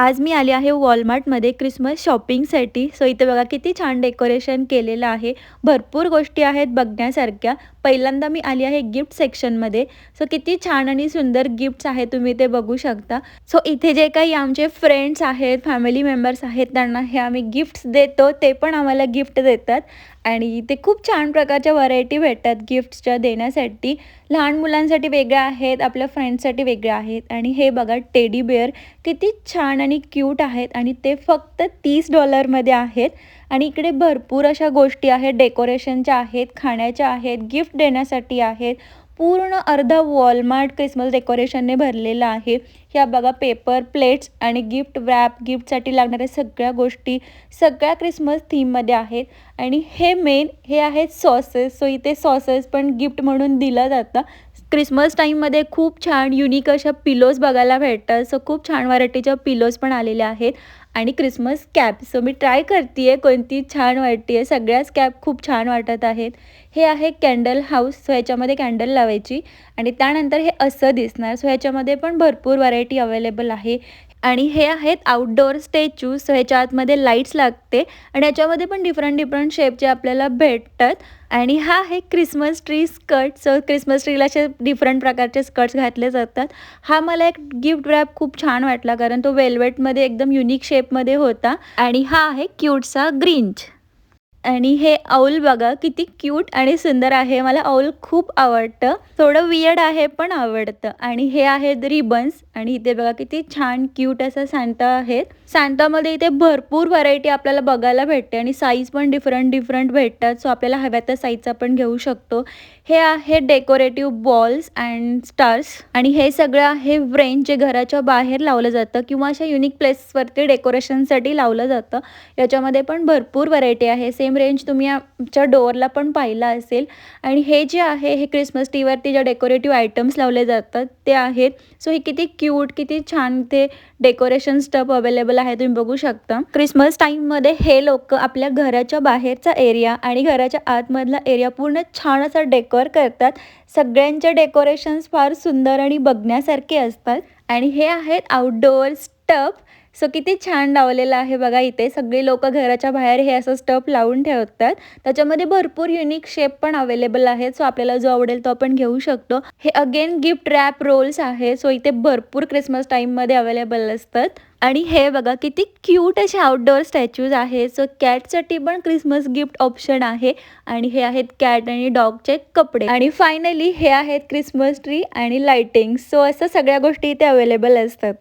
आज मी आली आहे वॉलमार्टमध्ये क्रिसमस शॉपिंगसाठी. सो इथे बघा किती छान डेकोरेशन केलेलं आहे. भरपूर गोष्टी आहेत बघण्यासारख्या. पहिल्यांदा मी आली आहे गिफ्ट सेक्शनमध्ये. सो किती छान आणि सुंदर गिफ्ट्स आहेत, तुम्ही ते बघू शकता. सो इथे जे काही आमचे फ्रेंड्स आहेत, फॅमिली मेंबर्स आहेत, त्यांना हे आम्ही गिफ्ट्स देतो, ते पण आम्हाला गिफ्ट देतात. आणि इथे खूप छान प्रकारच्या व्हरायटी भेटतात गिफ्ट्सच्या देण्यासाठी. लहान मुलांसाठी वेगळ्या आहेत, आपल्या फ्रेंड्ससाठी वेगळ्या आहेत. आणि हे बघा टेडी बेअर किती छान आणि क्यूट आहेत आणि ते फक्त $30 आहेत. आणि इकडे भरपूर अशा गोष्टी आहेत, डेकोरेशनच्या आहेत, खाण्याच्या आहेत, गिफ्ट देण्यासाठी आहेत. पूर्ण अर्धा वॉलमार्ट क्रिसमस डेकोरेशनने भरलेला आहे. ह्या बघा पेपर प्लेट्स आणि गिफ्ट रॅप, गिफ्टसाठी लागणाऱ्या सगळ्या गोष्टी सगळ्या क्रिसमस थीममध्ये आहेत. आणि हे आहेत सॉसेस. सो इथे सॉसेस पण गिफ्ट म्हणून दिलं जातं. क्रिसमस टाईममध्ये खूप छान युनिक अशा पिलोज बघायला भेटतात. सो खूप छान व्हरायटीच्या पिलोज पण आलेल्या आहेत. आणि क्रिसमस कॅप, सो मी ट्राय करते आहे कोणती छान वाटते आहे. सगळ्याच कॅप खूप छान वाटत आहेत. हे आहे कॅन्डल हाऊस. सो ह्याच्यामध्ये कॅन्डल लावायची आणि त्यानंतर हे असं दिसणार. सो ह्याच्यामध्ये पण भरपूर व्हरायटी अवेलेबल आहे. आणि हे आहेत आउटडोअर स्टॅच्यू. सो ह्याच्या आतमध्ये लाईट्स लागते आणि ह्याच्यामध्ये पण डिफरंट शेपचे आपल्याला भेटतात. आणि हा आहे Christmas tree skirt. So Christmas ट्रीला असे डिफरंट प्रकारचे स्कर्ट्स घातले जातात. हा मला एक गिफ्ट रॅप खूप छान वाटला, कारण तो वेल्वेटमध्ये एकदम युनिक शेपमध्ये होता. आणि हा आहे क्यूटसा ग्रिंच. आणि हे औल बघा किती क्यूट आणि सुंदर आहे. मला औल खूप आवडतं. थोडं वियर्ड आहे पण आवडतं. आणि हे आहेत रिबन्स. आणि इथे बघा किती छान क्यूट असं सांता आहेत. सांतामध्ये इथे भरपूर व्हरायटी आपल्याला बघायला भेटते आणि साईज पण डिफरंट भेटतात. सो आपल्याला हव्या त्या साईजचा पण घेऊ शकतो. हे आहे डेकोरेटिव्ह बॉल्स अँड स्टार्स. आणि हे सगळं आहे व्रेंच, जे घराच्या बाहेर लावलं जातं किंवा अशा युनिक प्लेसवरती डेकोरेशनसाठी लावलं जातं. याच्यामध्ये पण भरपूर व्हरायटी आहे. सेम रेंज तुम्ही आमच्या डोअरला पण पाहिला असेल. आणि हे जे आहे हे क्रिसमस ट्रीवरती ज्या डेकोरेटिव्ह आयटम्स लावले जातात ते आहेत. सो हे किती क्यूट, किती छान ते डेकोरेशन स्टफ अवेलेबल आहे, तुम्ही बघू शकता. क्रिसमस टाईममध्ये हे लोक आपल्या घराच्या बाहेरचा एरिया आणि घराच्या आतमधला एरिया पूर्ण छान असा डेकोर करतात. सगळ्यांचे डेकोरेशन्स फार सुंदर आणि बघण्यासारखे असतात. आणि हे आहेत आउटडोअर स्टफ. सो किती छान लावलेलं आहे बघा. इथे सगळे लोक घराच्या बाहेर हे असं स्टफ लावून ठेवतात. त्याच्यामध्ये भरपूर युनिक शेप पण अवेलेबल आहेत. सो आपल्याला जो आवडेल तो आपण घेऊ शकतो. हे अगेन गिफ्ट रॅप रोल्स आहे. सो इथे भरपूर क्रिसमस टाईममध्ये अवेलेबल असतात. आणि हे बघा किती क्यूट असे आउटडोअर स्टॅच्यूज आहेत. सो कॅटसाठी पण क्रिसमस गिफ्ट ऑप्शन आहे. आणि हे आहेत कॅट आणि डॉगचे कपडे. आणि फायनली हे आहेत क्रिसमस ट्री आणि लाइटिंग. सो असं सगळ्या गोष्टी इथे अवेलेबल असतात.